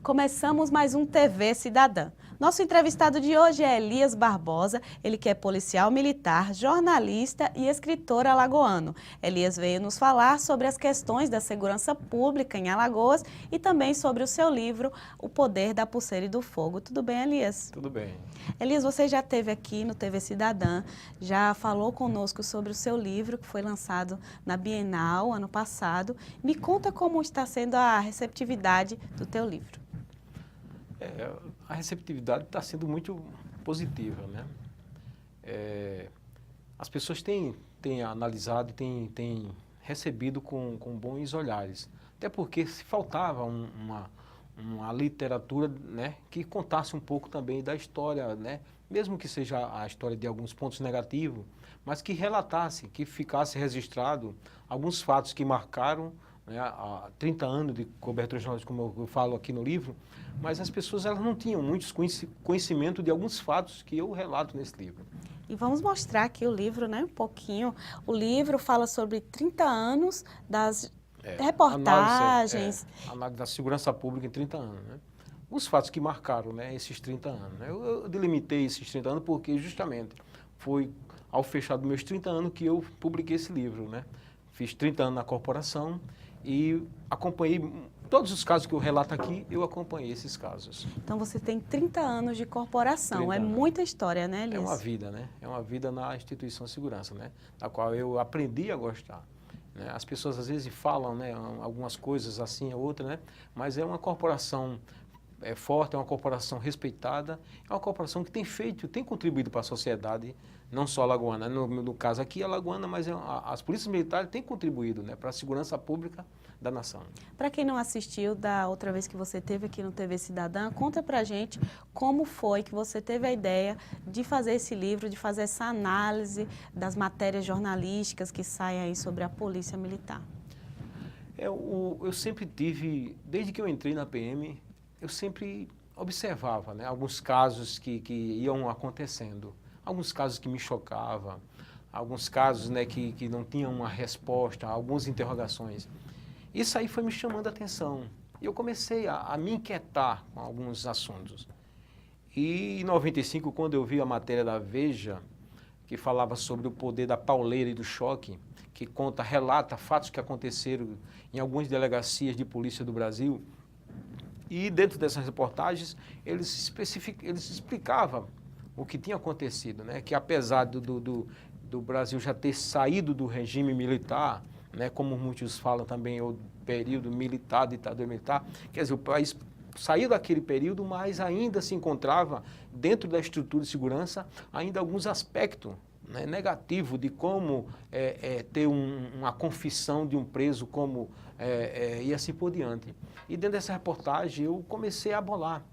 Começamos mais um TV Cidadã. Nosso entrevistado de hoje é Elias Barbosa, ele que é policial militar, jornalista e escritor alagoano. Elias veio nos falar sobre as questões da segurança pública em Alagoas e também sobre o seu livro, O Poder da Pulseira e do Fogo. Tudo bem, Elias? Tudo bem. Elias, você já esteve aqui no TV Cidadã, já falou conosco sobre o seu livro, que foi lançado na Bienal ano passado. Me conta como está sendo a receptividade do teu livro. A receptividade está sendo muito positiva, né? As pessoas têm analisado e têm recebido com bons olhares. Até porque se faltava uma literatura, né, que contasse um pouco também da história, né? Mesmo que seja a história de alguns pontos negativos, mas que relatasse, que ficasse registrado alguns fatos que marcaram, né, há 30 anos de cobertura jornalística, como eu falo aqui no livro, mas as pessoas elas não tinham muitos conhecimento de alguns fatos que eu relato nesse livro. E vamos mostrar aqui o livro, né, um pouquinho. O livro fala sobre 30 anos das reportagens. Análise da segurança pública em 30 anos, né? Os fatos que marcaram, né, esses 30 anos. Né? Eu delimitei esses 30 anos porque justamente foi ao fechar dos meus 30 anos que eu publiquei esse livro, né? Fiz 30 anos na corporação e acompanhei todos os casos que eu relato aqui, eu acompanhei esses casos. Então você tem 30 anos de corporação, é muita história, né, Elias? É uma vida, né? É uma vida na instituição de segurança, né? Da qual eu aprendi a gostar. Né? As pessoas às vezes falam, né, algumas coisas assim ou outra, né? Mas é uma corporação forte, é uma corporação respeitada, é uma corporação que tem contribuído para a sociedade, não só alagoana, no caso aqui é alagoana, mas as polícias militares têm contribuído, né, para a segurança pública da nação. Para quem não assistiu da outra vez que você esteve aqui no TV Cidadã, conta pra gente como foi que você teve a ideia de fazer esse livro, de fazer essa análise das jornalísticas que saem aí sobre a polícia militar. Eu sempre tive, desde que eu entrei na PM, eu sempre observava, né, alguns casos que iam acontecendo, alguns casos que me chocavam, alguns casos, né, que não tinham uma resposta, algumas interrogações. Isso aí foi me chamando a atenção. E eu comecei a me inquietar com alguns assuntos. E em 95, quando eu vi a matéria da Veja, que falava sobre o poder da pauleira e do choque, que relata fatos que aconteceram em algumas delegacias de polícia do Brasil, e dentro dessas reportagens, eles explicavam o que tinha acontecido, né? Que apesar do Brasil já ter saído do regime militar, né? Como muitos falam também, o período militar, ditadura militar, quer dizer, o país saiu daquele período, mas ainda se encontrava dentro da estrutura de segurança ainda alguns aspectos, né, negativos de como ter uma confissão de um preso, como e assim por diante. E dentro dessa reportagem eu comecei a bolar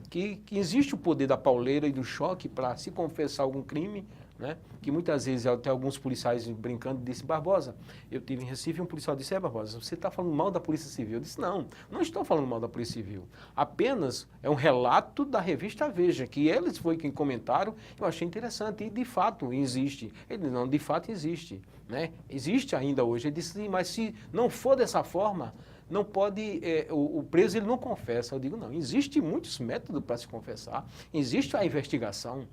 que existe o poder da pauleira e do choque para se confessar algum crime, né? Que muitas vezes até alguns policiais brincando disse, Barbosa, eu tive em Recife e um policial disse, Barbosa, você está falando mal da Polícia Civil. Eu disse, não estou falando mal da Polícia Civil, apenas é um relato da revista Veja, que eles foi quem comentaram, eu achei interessante e de fato existe. Ele não, de fato existe, né? Existe ainda hoje. Ele disse, mas se não for dessa forma, não pode, o preso ele não confessa. Eu digo, não, existe muitos métodos para se confessar, existe a investigação.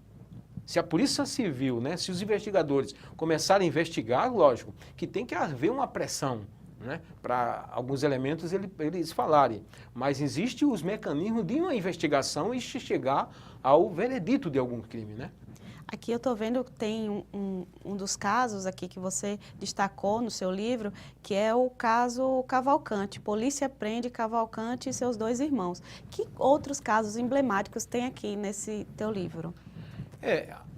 Se a Polícia Civil, né, se os investigadores começarem a investigar, lógico, que tem que haver uma pressão, né, para alguns elementos eles falarem. Mas existem os mecanismos de uma investigação e chegar ao veredito de algum crime, né? Aqui eu estou vendo que tem um dos casos aqui que você destacou no seu livro, que é o caso Cavalcante. Polícia prende Cavalcante e seus 2 irmãos. Que outros casos emblemáticos tem aqui nesse teu livro?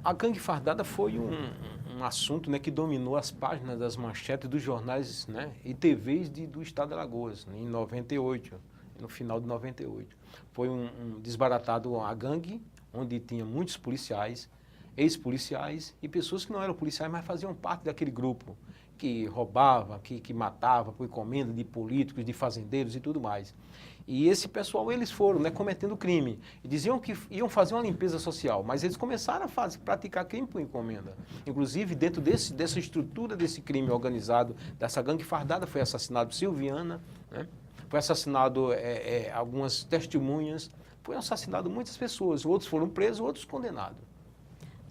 A gangue fardada foi um assunto, né, que dominou as páginas das manchetes dos jornais, né, e TVs do estado de Alagoas, né, em 98, no final de 98. Foi desbaratado a gangue, onde tinha muitos policiais, ex-policiais e pessoas que não eram policiais, mas faziam parte daquele grupo que roubava, que matava por encomenda de políticos, de fazendeiros e tudo mais. E esse pessoal, eles foram, né, cometendo crime. E diziam que iam fazer uma limpeza social, mas eles começaram a praticar crime por encomenda. Inclusive, dentro dessa estrutura desse crime organizado, dessa gangue fardada, foi assassinado Silviana, né? foi assassinado algumas testemunhas, foi assassinado muitas pessoas, outros foram presos, outros condenados.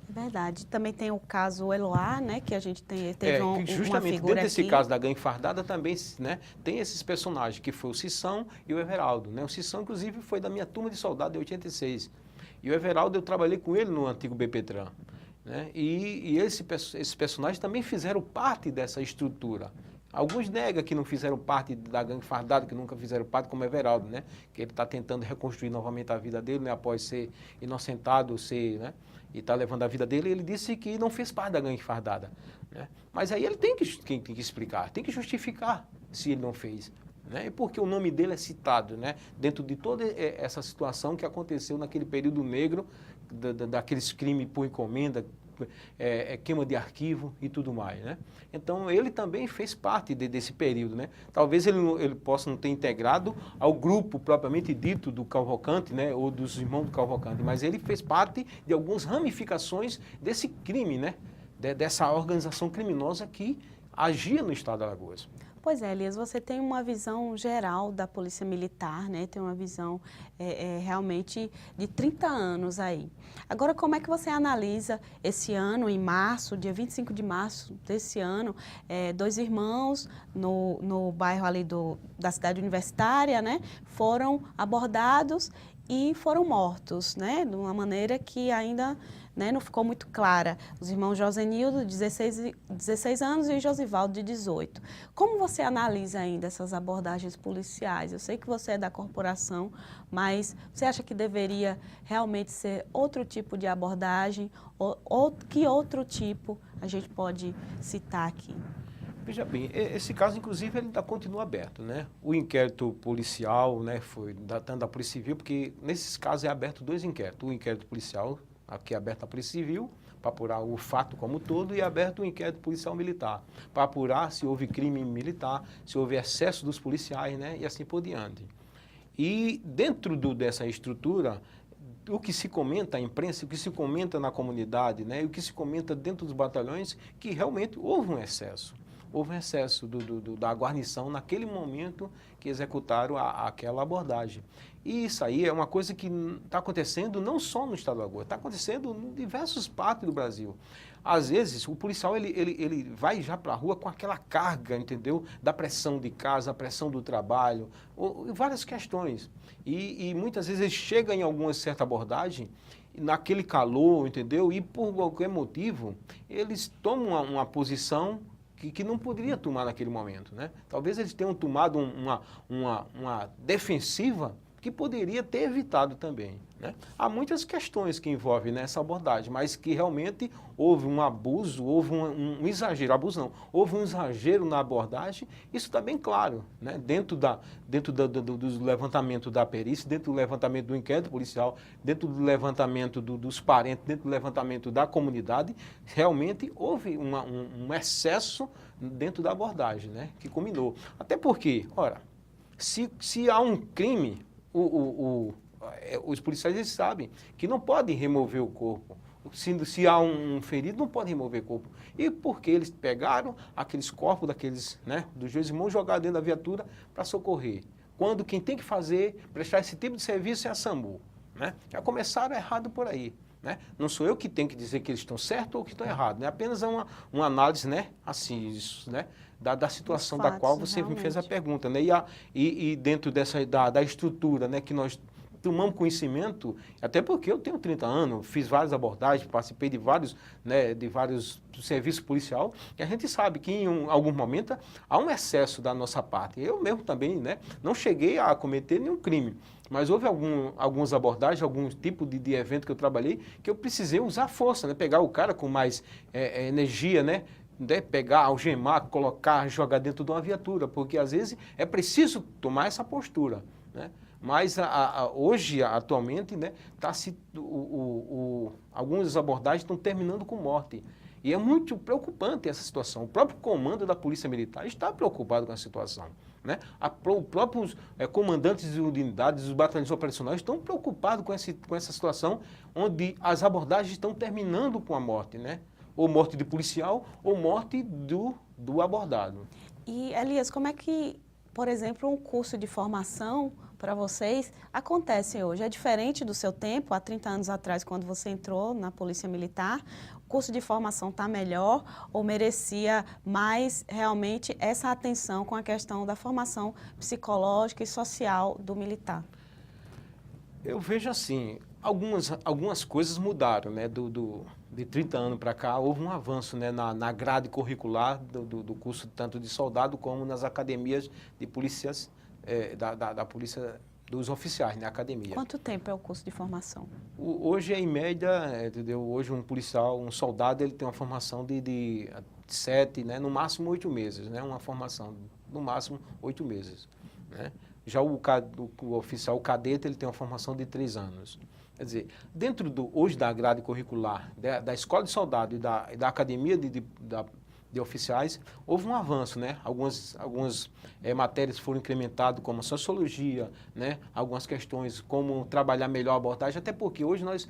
É verdade. Também tem o caso Eloá, né, que a gente teve uma justamente figura dentro desse aqui. caso da gangue fardada também, né, tem esses personagens, que foi o Cissão e o Everaldo, né? O Cissão, inclusive, foi da minha turma de soldado de 86. E o Everaldo, eu trabalhei com ele no antigo BPTran, né? E esses personagens também fizeram parte dessa estrutura. Alguns negam que não fizeram parte da gangue fardada, que nunca fizeram parte, como Everaldo, né? Que ele está tentando reconstruir novamente a vida dele, né? Após ser inocentado, né? E está levando a vida dele, ele disse que não fez parte da gangue fardada, né? Mas aí ele tem que explicar, tem que justificar se ele não fez, né? E porque o nome dele é citado, né? Dentro de toda essa situação que aconteceu naquele período negro, daqueles crimes por encomenda, queima de arquivo e tudo mais, né? Então ele também fez parte desse período, né? Talvez ele possa não ter integrado ao grupo propriamente dito do Cavalcante, né? Ou dos irmãos do Cavalcante, mas ele fez parte de algumas ramificações desse crime, né? Dessa organização criminosa que agia no estado de Alagoas. Pois é, Elias, você tem uma visão geral da Polícia Militar, né? Tem uma visão realmente de 30 anos aí. Agora, como é que você analisa esse ano, em março, dia 25 de março desse ano, dois irmãos no bairro ali da cidade universitária, né? Foram abordados e foram mortos, né? De uma maneira que ainda, né, não ficou muito clara. Os irmãos Josenildo, de 16 anos, e Josivaldo, de 18. Como você analisa ainda essas abordagens policiais? Eu sei que você é da corporação, mas você acha que deveria realmente ser outro tipo de abordagem? Ou que outro tipo a gente pode citar aqui? Veja bem, esse caso, inclusive, ele ainda continua aberto, né? O inquérito policial, né, foi tanto da Polícia Civil, porque nesses casos é aberto dois inquéritos. O inquérito policial, aqui é aberto a Polícia Civil, para apurar o fato como todo, e é aberto o inquérito policial militar, para apurar se houve crime militar, se houve excesso dos policiais, né, e assim por diante. E dentro dessa estrutura, o que se comenta na imprensa, o que se comenta na comunidade, né, e o que se comenta dentro dos batalhões, que realmente houve um excesso. Houve um excesso da guarnição naquele momento que executaram aquela abordagem. E isso aí é uma coisa que está acontecendo não só no estado de Alagoas, está acontecendo em diversas partes do Brasil. Às vezes, o policial ele vai já para a rua com aquela carga, entendeu? Da pressão de casa, a pressão do trabalho, várias questões. E muitas vezes ele chega em alguma certa abordagem, naquele calor, entendeu? E por qualquer motivo, eles tomam uma posição que não poderia tomar naquele momento, né? Talvez eles tenham tomado uma defensiva que poderia ter evitado também, né? Há muitas questões que envolvem nessa abordagem, mas que realmente houve um abuso, houve um exagero, abuso não, houve um exagero na abordagem, isso está bem claro, né? Dentro do levantamento da perícia, dentro do levantamento do inquérito policial, dentro do levantamento dos parentes, dentro do levantamento da comunidade, realmente houve um excesso dentro da abordagem, né? Que culminou. Até porque, ora, se há um crime, os policiais eles sabem que não podem remover o corpo. Se há um ferido, não pode remover o corpo. E porque eles pegaram aqueles corpos dos dois irmãos, jogaram dentro da viatura para socorrer. Quando quem tem que prestar esse tipo de serviço é a SAMU, né? Já começaram errado por aí, né? Não sou eu que tenho que dizer que eles estão certos ou que estão errados, né? Apenas uma análise, né? Assim, isso, né? Da situação fatos, da qual você realmente me fez a pergunta, né? E dentro da estrutura, né, que nós tomamos conhecimento, até porque eu tenho 30 anos, fiz várias abordagens, participei de vários serviços policial, e a gente sabe que em algum momento há um excesso da nossa parte. Eu mesmo também, né, não cheguei a cometer nenhum crime, mas houve algumas abordagens, algum tipo de evento que eu trabalhei, que eu precisei usar força, né, pegar o cara com mais energia, né, pegar, algemar, colocar, jogar dentro de uma viatura, porque às vezes é preciso tomar essa postura, né? Mas hoje, atualmente, né, algumas abordagens estão terminando com morte. E é muito preocupante essa situação. O próprio comando da Polícia Militar está preocupado com a situação, né? Os próprios comandantes de unidades, os batalhões operacionais estão preocupados com essa situação, onde as abordagens estão terminando com a morte, né? Ou morte de policial, ou morte do abordado. E, Elias, como é que por exemplo, um curso de formação para vocês acontece hoje? É diferente do seu tempo, há 30 anos atrás, quando você entrou na Polícia Militar? O curso de formação está melhor ou merecia mais realmente essa atenção com a questão da formação psicológica e social do militar? Eu vejo assim, algumas coisas mudaram, né? De 30 anos para cá, houve um avanço, né, na grade curricular do curso tanto de soldado como nas academias de polícias, da polícia dos oficiais, né, academia. Quanto tempo é o curso de formação? Hoje, em média, entendeu? Hoje um policial, um soldado, ele tem uma formação de 7, né, no máximo 8 meses, né? Uma formação, no máximo 8 meses, né? Já o oficial, o cadete, ele tem uma formação de 3 anos. Quer dizer, dentro hoje da grade curricular da escola de soldado e da academia de oficiais, houve um avanço, né? Algumas matérias foram incrementadas, como sociologia, né? Algumas questões como trabalhar melhor a abordagem, até porque hoje nós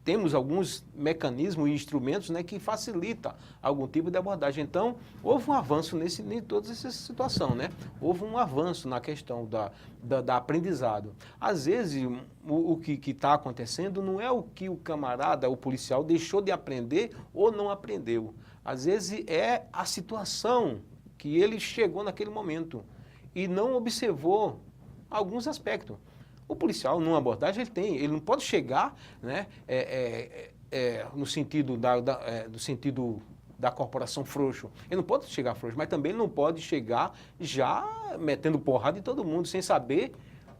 temos alguns mecanismos e instrumentos, né, que facilitam algum tipo de abordagem. Então, houve um avanço em toda essa situação, né? Houve um avanço na questão da aprendizado. Às vezes, o que está acontecendo não é o que o camarada, o policial, deixou de aprender ou não aprendeu. Às vezes é a situação que ele chegou naquele momento e não observou alguns aspectos. O policial, numa abordagem, ele não pode chegar, né, no sentido da corporação frouxo. Ele não pode chegar frouxo, mas também ele não pode chegar já metendo porrada em todo mundo sem saber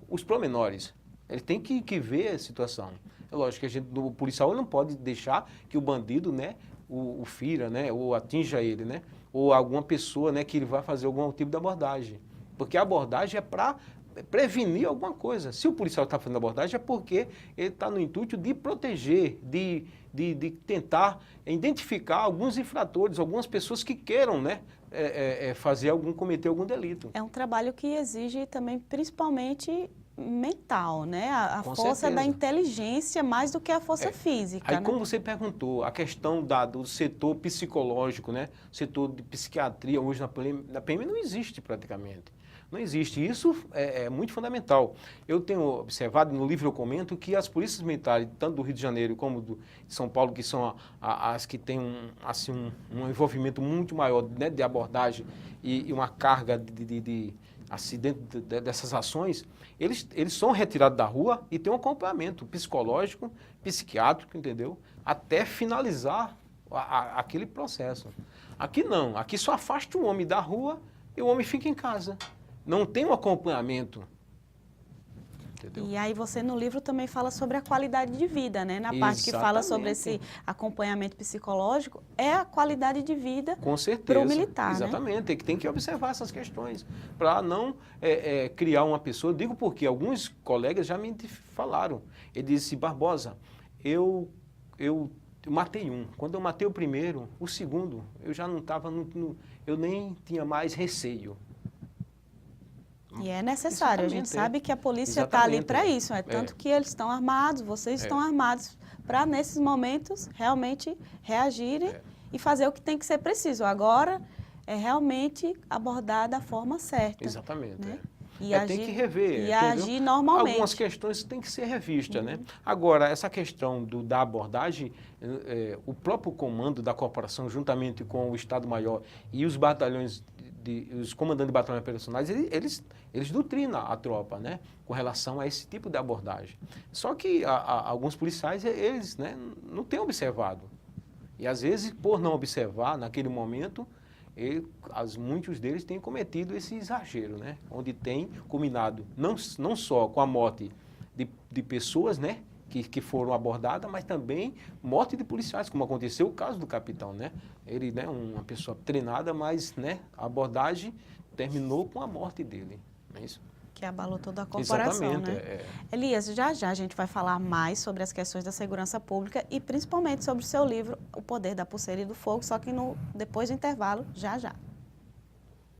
os pormenores. Ele tem que ver a situação. É lógico que o policial ele não pode deixar que o bandido, né, o fira, né, ou atinja ele, né, ou alguma pessoa, né, que ele vai fazer algum tipo de abordagem. Porque a abordagem é para prevenir alguma coisa. Se o policial está fazendo abordagem é porque ele está no intuito de proteger, de tentar identificar alguns infratores, algumas pessoas que queiram, né, cometer algum delito. É um trabalho que exige também, principalmente, mental, né? A força da inteligência mais do que a força física. Aí, né? como você perguntou, a questão do setor psicológico, né? Setor de psiquiatria hoje na PM não existe praticamente. Não existe. Isso é muito fundamental. Eu tenho observado, no livro eu comento, que as polícias militares, tanto do Rio de Janeiro como de São Paulo, que são as que têm um envolvimento muito maior, né, de abordagem e uma carga de acidente dessas ações, eles são retirados da rua e têm um acompanhamento psicológico, psiquiátrico, entendeu? Até finalizar aquele processo. Aqui não, aqui só afasta o homem da rua e o homem fica em casa. Não tem um acompanhamento. Entendeu? E aí você no livro também fala sobre a qualidade de vida, né? Na parte que fala sobre esse acompanhamento psicológico, é a qualidade de vida para o militar, exatamente, né? Tem que observar essas questões para não criar uma pessoa. Eu digo porque alguns colegas já me falaram. Ele disse: Barbosa, eu matei um. Quando eu matei o primeiro, o segundo, eu já não estava, eu nem tinha mais receio. E é necessário, a gente sabe que a polícia está ali para isso, tanto que eles estão armados, vocês estão armados, para nesses momentos realmente reagirem e fazer o que tem que ser preciso. Agora é realmente abordar da forma certa. Exatamente. Né? Tem que rever. E agir normalmente. Algumas questões têm que ser revistas, né? Agora, essa questão da abordagem, o próprio comando da corporação, juntamente com o Estado-Maior e os batalhões, os comandantes de batalhões operacionais, eles doutrinam a tropa, né, com relação a esse tipo de abordagem. Só que alguns policiais, eles, né, não têm observado. E às vezes, por não observar naquele momento, muitos deles têm cometido esse exagero, né, onde tem culminado não só com a morte de pessoas, né, que foram abordadas, mas também morte de policiais, como aconteceu o caso do capitão, né? Ele, né, uma pessoa treinada, mas, né, a abordagem terminou com a morte dele, não é isso? Que abalou toda a corporação, exatamente, né? Elias, já a gente vai falar mais sobre as questões da segurança pública e principalmente sobre o seu livro, O Poder da Pulseira e do Fogo, só que depois do intervalo, já.